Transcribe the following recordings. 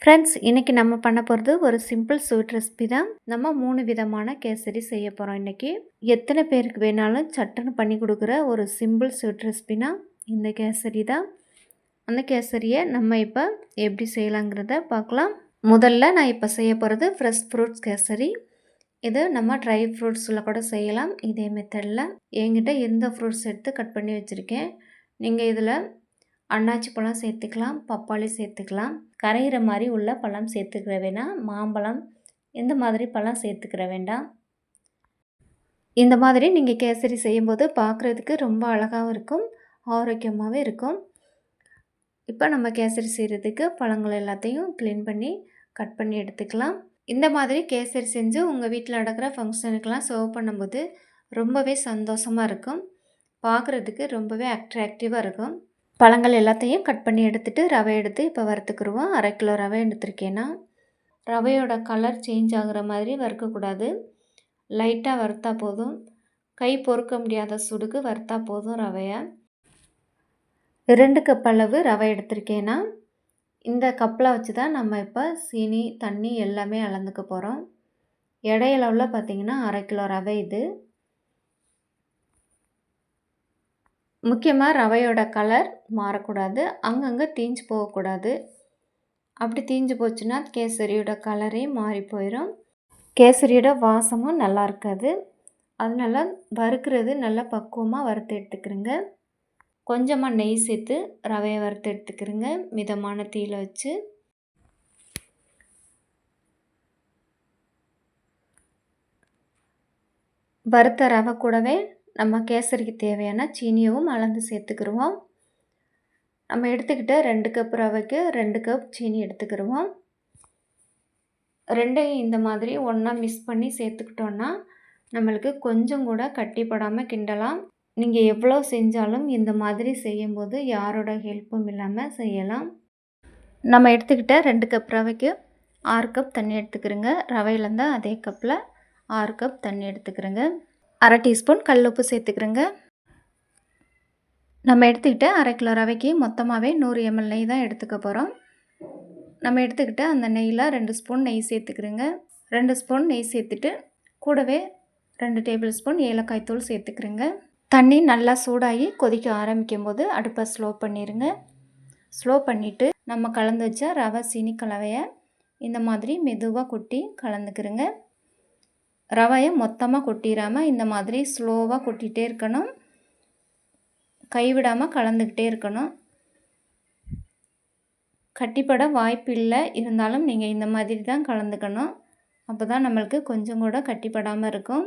Friends, இன்றைக்கி நம்ம பண்ண போகிறது ஒரு சிம்பிள் ஸ்வீட் ரெசிபி தான். நம்ம 3 விதமான கேசரி செய்ய போகிறோம் இன்றைக்கி. எத்தனை பேருக்கு வேணாலும் சட்டுன்னு பண்ணி கொடுக்குற ஒரு சிம்பிள் ஸ்வீட் ரெசிபினா இந்த கேசரி தான். அந்த கேசரியை நம்ம இப்போ எப்படி செய்யலாங்கிறத பார்க்கலாம். முதல்ல நான் இப்போ செய்ய போகிறது ஃப்ரெஷ் ஃப்ரூட்ஸ் கேசரி. இது நம்ம ட்ரை ஃப்ரூட்ஸில் கூட செய்யலாம் இதே மெத்தடில். என்கிட்ட எந்த ஃப்ரூட்ஸ் எடுத்து கட் பண்ணி வச்சுருக்கேன். நீங்கள் இதில் அன்னாச்சி பழம் சேர்த்துக்கலாம், பப்பாளி சேர்த்துக்கலாம், கரைகிற மாதிரி உள்ள பழம் சேர்த்துக்கிற வேணாம், மாம்பழம் இந்த மாதிரி பழம் சேர்த்துக்கிற வேண்டாம். இந்த மாதிரி நீங்கள் கேசரி செய்யும்போது பார்க்குறதுக்கு ரொம்ப அழகாகவும் இருக்கும், ஆரோக்கியமாகவும் இருக்கும். இப்போ நம்ம கேசரி செய்கிறதுக்கு பழங்கள் எல்லாத்தையும் க்ளீன் பண்ணி கட் பண்ணி எடுத்துக்கலாம். இந்த மாதிரி கேசரி செஞ்சு உங்கள் வீட்டில் நடக்கிற ஃபங்க்ஷனுக்கெலாம் சர்வ் பண்ணும்போது ரொம்பவே சந்தோஷமாக இருக்கும், பார்க்குறதுக்கு ரொம்பவே அட்ராக்டிவாக இருக்கும். பழங்கள் எல்லாத்தையும் கட் பண்ணி எடுத்துகிட்டு ரவை எடுத்து இப்போ வறுத்துக்குருவோம். 1/2 கிலோ ரவை எடுத்துருக்கேன்னா ரவையோட கலர் சேஞ்ச் ஆகிற மாதிரி வறுக்கக்கூடாது, லைட்டாக வறுத்தா போதும். கை பொறுக்க முடியாத சூடுக்கு வறுத்தா போதும் ரவையை. 2 கப் அளவு ரவை எடுத்திருக்கேன்னா இந்த கப்பில் வச்சு தான் நம்ம இப்போ சீனி தண்ணி எல்லாமே அளந்துக்க போகிறோம். எடையளவில் பார்த்திங்கன்னா 1/2 கிலோ ரவை இது. முக்கியமாக ரவையோட கலர் மாறக்கூடாது, அங்கங்கே தீஞ்சு போகக்கூடாது. அப்படி தீஞ்சு போச்சுன்னா கேசரியோட கலரே மாறி போயிடும், கேசரியோட வாசமும் நல்லா இருக்காது. அதனால் வறுக்கிறது நல்லா பக்குவமாக வறுத்து எடுத்துக்கிறேங்க. கொஞ்சமாக நெய் சேர்த்து ரவையை வறுத்து எடுத்துக்கிறேங்க மிதமான தீயில் வச்சு. வறுத்த ரவை கூடவே நம்ம கேசரிக்கு தேவையான சீனியவும் அளந்து சேர்த்துக்கிடுவோம். நம்ம எடுத்துக்கிட்ட 2 கப் ரவைக்கு 2 கப் சீனி எடுத்துக்கிடுவோம். ரெண்டையும் இந்த மாதிரி ஒன்றா மிக்ஸ் பண்ணி சேர்த்துக்கிட்டோன்னா நம்மளுக்கு கொஞ்சம் கூட கட்டிப்படாமல் கிண்டலாம். நீங்கள் எவ்வளோ செஞ்சாலும் இந்த மாதிரி செய்யும்போது யாரோட ஹெல்ப்பும் இல்லாமல் செய்யலாம். நம்ம எடுத்துக்கிட்ட 2 கப் ரவைக்கு 6 கப் தண்ணி எடுத்துக்கிறேங்க. ரவையிலேருந்து அதே கப்பில் 6 கப் தண்ணி எடுத்துக்கிறேங்க. 1/2 டீஸ்பூன் கல் உப்பு சேர்த்துக்கிறேங்க. நம்ம எடுத்துக்கிட்ட 1/2 கிலோ ரவைக்கு மொத்தமாகவே 100 ml நெய் தான் எடுத்துக்க போகிறோம். நம்ம எடுத்துக்கிட்ட அந்த நெய்யில் 2 ஸ்பூன் நெய் சேர்த்துக்கிறேங்க. 2 ஸ்பூன் நெய் சேர்த்துட்டு கூடவே 2 டேபிள் ஸ்பூன் ஏலக்காய் தூள் சேர்த்துக்கிறேங்க. தண்ணி நல்லா சூடாகி கொதிக்க ஆரம்பிக்கும் போது அடுப்பை ஸ்லோ பண்ணிடுங்க. ஸ்லோ பண்ணிவிட்டு நம்ம கலந்து வச்ச ரவை சீனி கலவையை இந்த மாதிரி மெதுவாக கொட்டி கலந்துக்கிறேங்க. ரவையை மொத்தமாக கொட்டிடாமல் இந்த மாதிரி ஸ்லோவாக கொட்டிகிட்டே இருக்கணும், கைவிடாமல் கலந்துக்கிட்டே இருக்கணும். கட்டிப்பட வாய்ப்பு இல்லை, இருந்தாலும் நீங்கள் இந்த மாதிரி தான் கலந்துக்கணும். அப்போ தான் நம்மளுக்கு கொஞ்சம் கூட கட்டிப்படாமல் இருக்கும்.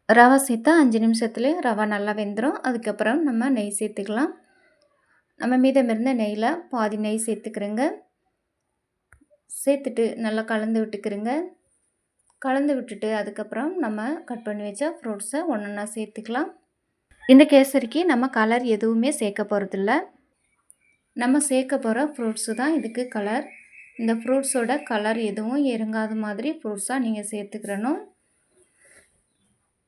ரவை சேர்த்தா 5 நிமிஷத்துலேயே ரவை நல்லா வெந்துடும். அதுக்கப்புறம் நம்ம நெய் சேர்த்துக்கலாம். நம்ம மீதம் இருந்த நெய்யில் பாதி நெய் சேர்த்துக்கிறேங்க. சேர்த்துட்டு நல்லா கலந்து விட்டுக்கிறேங்க. கலந்து விட்டுட்டு அதுக்கப்புறம் நம்ம கட் பண்ணி வச்ச ஃப்ரூட்ஸை ஒன்றா சேர்த்துக்கலாம். இந்த கேசரிக்கு நம்ம கலர் எதுவுமே சேர்க்க போகிறதில்ல, நம்ம சேர்க்க போகிற ஃப்ரூட்ஸு தான் இதுக்கு கலர். இந்த ஃப்ரூட்ஸோட கலர் எதுவும் இறங்காத மாதிரி ஃப்ரூட்ஸாக நீங்கள் சேர்த்துக்கிறணும்.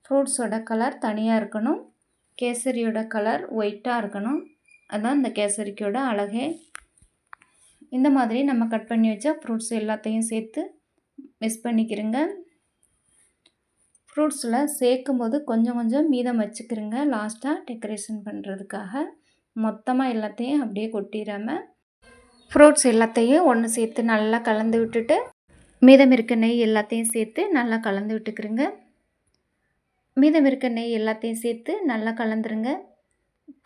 ஃப்ரூட்ஸோட கலர் தனியாக இருக்கணும், கேசரியோட கலர் ஒயிட்டாக இருக்கணும். அதுதான் இந்த கேசரிக்கோட அழகே. இந்த மாதிரி நம்ம கட் பண்ணி வச்ச ஃப்ரூட்ஸ் எல்லாத்தையும் சேர்த்து மிக்ஸ் பண்ணிக்கிறேங்க. ஃப்ரூட்ஸில் சேர்க்கும் போது கொஞ்சம் கொஞ்சம் மீதம் வச்சுக்கிறேங்க லாஸ்ட்டாக டெக்கரேஷன் பண்ணுறதுக்காக. மொத்தமாக எல்லாத்தையும் அப்படியே கொட்டிடாமல் ஃப்ரூட்ஸ் எல்லாத்தையும் ஒன்று சேர்த்து நல்லா கலந்து விட்டுட்டு மீதம் இருக்க நெய் எல்லாத்தையும் சேர்த்து நல்லா கலந்து விட்டுக்கிறேங்க. மீதம் இருக்க நெய் எல்லாத்தையும் சேர்த்து நல்லா கலந்துருங்க.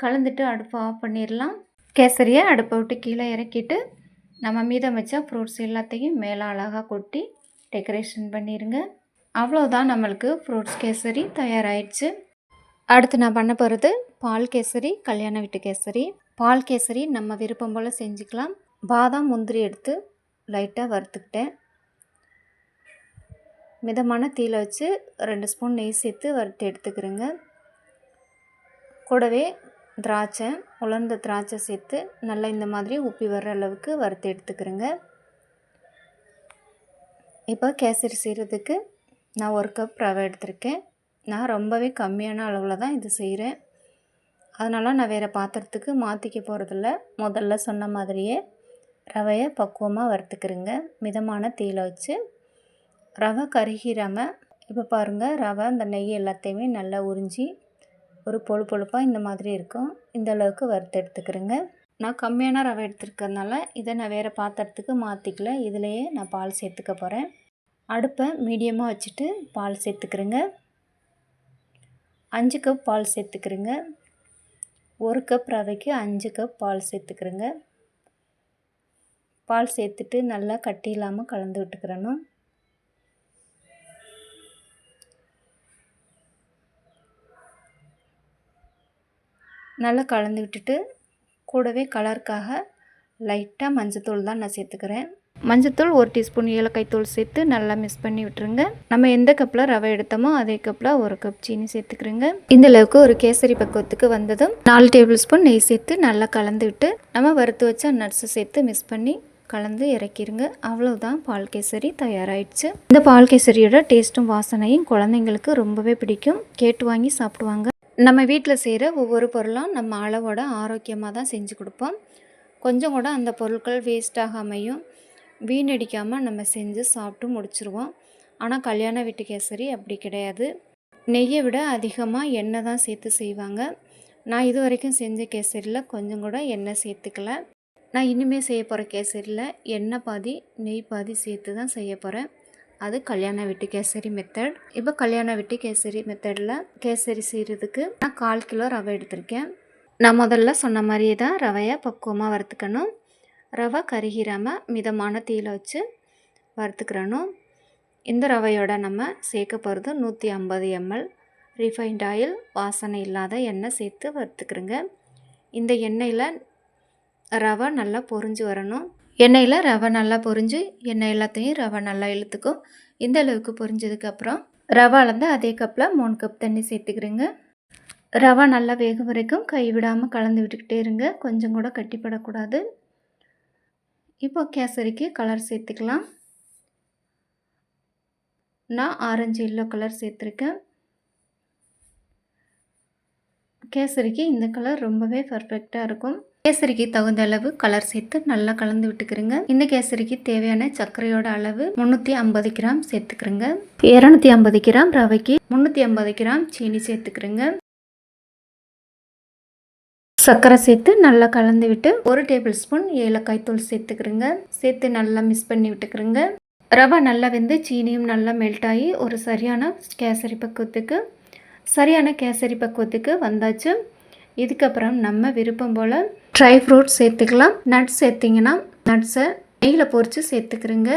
கலந்துட்டு அடுப்பை ஆஃப் பண்ணிடலாம். கேசரியை அடுப்பை விட்டு கீழே இறக்கிட்டு நம்ம மீதம் வச்ச ஃப்ரூட்ஸ் எல்லாத்தையும் மேலே அழகாக கொட்டி டெக்கரேஷன் பண்ணிடுங்க. அவ்வளோதான், நம்மளுக்கு ஃப்ரூட்ஸ் கேசரி தயாராகிடுச்சு. அடுத்து நான் பண்ண போகிறது பால் கேசரி, கல்யாண வீட்டு கேசரி. பால் கேசரி நம்ம விருப்பம் போல் செஞ்சுக்கலாம். பாதாம் முந்திரி எடுத்து லைட்டாக வறுத்துக்கிட்டேன். மிதமான தீயில் வச்சு 2 ஸ்பூன் நெய் சேர்த்து வறுத்து எடுத்துக்கிறேங்க. கூடவே திராட்சை, உலர்ந்த திராட்சை சேர்த்து நல்லா இந்த மாதிரி உப்பி வர்ற அளவுக்கு வறுத்து எடுத்துக்கிறேங்க. இப்போ கேசரி செய்கிறதுக்கு நான் 1 கப் ரவை எடுத்திருக்கேன். நான் ரொம்பவே கம்மியான அளவில் தான் இது செய்கிறேன். அதனால் நான் வேறு பாத்திரத்துக்கு மாற்றிக்க போகிறதில்ல. முதல்ல சொன்ன மாதிரியே ரவையை பக்குவமாக வறுத்துக்கிறேங்க. மிதமான தீயில வச்சு ரவை கருகிராமல். இப்போ பாருங்கள், ரவை அந்த நெய் எல்லாத்தையுமே நல்லா உறிஞ்சி ஒரு பொழு பொழுப்பாக இந்த மாதிரி இருக்கும். இந்த அளவுக்கு வறுத்து எடுத்துக்கிறேங்க. நான் கம்மியான ரவை எடுத்துருக்கிறதுனால இதை நான் வேறு பாத்திரத்துக்கு மாற்றிக்கல. இதிலையே நான் பால் சேர்த்துக்க போகிறேன். அடுப்பை மீடியமாக வச்சுட்டு பால் சேர்த்துக்கிறேங்க. 5 கப் பால் சேர்த்துக்கிறேங்க. 1 கப் ரவைக்கு 5 கப் பால் சேர்த்துக்கிறேங்க. பால் சேர்த்துட்டு நல்லா கட்டி இல்லாமல் கலந்து விட்டுக்கிறணும். நல்லா கலந்து விட்டுட்டு கூடவே கலருக்காக லைட்டாக மஞ்சத்தூள் தான் நான் சேர்த்துக்கிறேன். மஞ்சத்தூள் 1 டீஸ்பூன் ஏலக்காய் தூள் சேர்த்து நல்லா மிக்ஸ் பண்ணி விட்டுருங்க. நம்ம எந்த கப்பில் ரவை எடுத்தோமோ அதே கப்பில் 1 கப் சீனி சேர்த்துக்கிறேங்க. இந்த அளவுக்கு ஒரு கேசரி பக்குவத்துக்கு வந்ததும் 4 டேபிள் ஸ்பூன் நெய் சேர்த்து நல்லா கலந்து விட்டு நம்ம வறுத்து வச்ச நட்ஸை சேர்த்து மிக்ஸ் பண்ணி கலந்து இறக்கிடுங்க. அவ்வளோதான், பால் கேசரி தயாராகிடுச்சு. இந்த பால் கேசரியோட டேஸ்ட்டும் வாசனையும் குழந்தைங்களுக்கு ரொம்பவே பிடிக்கும். கேட்டு வாங்கி சாப்பிடுவாங்க. நம்ம வீட்டில் செய்கிற ஒவ்வொரு பொருளும் நம்ம அளவோட ஆரோக்கியமாக தான் செஞ்சு கொடுப்போம். கொஞ்சம் கூட அந்த பொருட்கள் வேஸ்ட் ஆகாமையும் வீணடிக்காமல் நம்ம செஞ்சு சாப்பிட்டு முடிச்சிருவோம். ஆனால் கல்யாண வீட்டு கேசரி அப்படி கிடையாது. நெய்யை விட அதிகமாக எண்ணெய் தான் சேர்த்து செய்வாங்க. நான் இது வரைக்கும் செஞ்ச கேசரியில் கொஞ்சம் கூட எண்ணெய் சேர்த்துக்கல. நான் இனிமேல் செய்ய போகிற கேசரியில் எண்ணெய் பாதி நெய் பாதி சேர்த்து தான் செய்ய போகிறேன். அது கல்யாண வீட்டு கேசரி மெத்தட். இப்போ கல்யாண வீட்டு கேசரி மெத்தடில் கேசரி செய்கிறதுக்கு நான் 1/4 கிலோ ரவை எடுத்திருக்கேன். நான் முதல்ல சொன்ன மாதிரியே தான் ரவையை பக்குவமாக வறுத்துக்கணும். ரவை கருகிராமல் மிதமான தீயில வச்சு வறுத்துக்கிறணும். இந்த ரவையோட நம்ம சேர்க்க போகிறது 150 ml ரீஃபைண்ட் ஆயில், வாசனை இல்லாத எண்ணெய் சேர்த்து வறுத்துக்கிறேங்க. இந்த எண்ணெயில் ரவை நல்லா பொரிஞ்சு வரணும். எண்ணெயில் ரவை நல்லா பொரிஞ்சு எண்ணெய் எல்லாத்தையும் ரவை நல்லா இழுத்துக்கும். இந்த அளவுக்கு பொரிஞ்சதுக்கப்புறம் ரவை அளந்து அதே கப்பில் 3 கப் தண்ணி சேர்த்துக்கிறேங்க. ரவை நல்லா வேக வரைக்கும் கைவிடாமல் கலந்து விட்டுக்கிட்டே இருங்க. கொஞ்சம் கூட கட்டிப்படக்கூடாது. இப்போ கேசரிக்கு கலர் சேர்த்துக்கலாம். நான் ஆரஞ்சு எல்லோ கலர் சேர்த்துருக்கேன். கேசரிக்கு இந்த கலர் ரொம்பவே பர்ஃபெக்டாக இருக்கும். கேசரிக்கு தகுந்த அளவு கலர் சேர்த்து நல்லா கலந்து விட்டுக்கிறேங்க. இந்த கேசரிக்கு தேவையான சர்க்கரையோட அளவு 350 கிராம் சேர்த்துக்கிறேங்க. 250 கிராம் ரவைக்கு 350 கிராம் சீனி சேர்த்துக்கிறேங்க. சர்க்கரை சேர்த்து நல்லா கலந்து விட்டு 1 டேபிள் ஸ்பூன் ஏலக்காய் தூள் சேர்த்துக்கிறேங்க. சேர்த்து நல்லா மிக்ஸ் பண்ணி விட்டுக்கிறேங்க. ரவை நல்லா வெந்து சீனியும் நல்லா மெல்ட் ஆகி ஒரு சரியான கேசரி பக்குவத்துக்கு வந்தாச்சு. இதுக்கப்புறம் நம்ம விருப்பம் போல் ட்ரை ஃப்ரூட்ஸ் சேர்த்துக்கலாம். நட்ஸ் சேர்த்திங்கன்னா நட்ஸை நெய்யில் பொரித்து சேர்த்துக்கிறேங்க.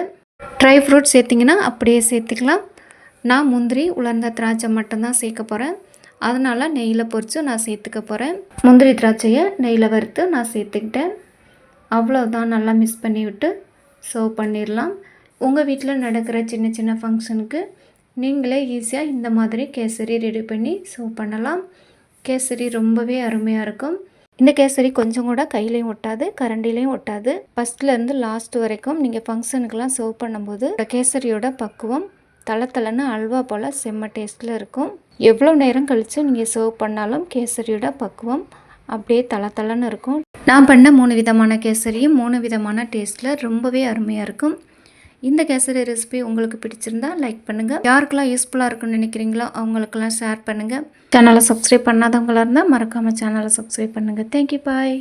ட்ரை ஃப்ரூட்ஸ் சேர்த்திங்கன்னா அப்படியே சேர்த்துக்கலாம். நான் முந்திரி உலர்ந்த திராட்சை மட்டும்தான் சேர்க்க போகிறேன். அதனால் நெய்யில் பொரித்து நான் சேர்த்துக்க போகிறேன். முந்திரி திராட்சையை நெய்யில் வறுத்து நான் சேர்த்துக்கிட்டேன். அவ்வளோதான், நல்லா மிக்ஸ் பண்ணி விட்டு சர்வ் பண்ணிடலாம். உங்கள் வீட்டில் நடக்கிற சின்ன சின்ன ஃபங்க்ஷனுக்கு நீங்களே ஈஸியாக இந்த மாதிரி கேசரி ரெடி பண்ணி சர்வ் பண்ணலாம். கேசரி ரொம்பவே அருமையாக இருக்கும். இந்த கேசரி கொஞ்சம் கூட கையிலையும் ஒட்டாது, கரண்டிலையும் ஒட்டாது. ஃபஸ்ட்லேருந்து லாஸ்ட் வரைக்கும் நீங்கள் ஃபங்க்ஷனுக்கெல்லாம் சர்வ் பண்ணும்போது கேசரியோட பக்குவம் தளத்தலன்னு அல்வா போல் செம்ம டேஸ்ட்டில் இருக்கும். எவ்வளோ நேரம் கழித்து நீங்கள் சர்வ் பண்ணாலும் கேசரியோட பக்குவம் அப்படியே தளத்தலன்னு இருக்கும். நான் பண்ண 3 விதமான கேசரியும் 3 விதமான டேஸ்ட்டில் ரொம்பவே அருமையாக இருக்கும். இந்த கேசரி ரெசிபி உங்களுக்கு பிடிச்சிருந்தா லைக் பண்ணுங்கள். யாருக்கெல்லாம் யூஸ்ஃபுல்லாக இருக்குன்னு நினைக்கிறீங்களோ அவங்களுக்கெல்லாம் ஷேர் பண்ணுங்கள். சேனலை சப்ஸ்கிரைப் பண்ணாதவங்களாக இருந்தால் மறக்காமல் சேனலை சப்ஸ்கிரைப் பண்ணுங்கள். தேங்க்யூ, பாய்.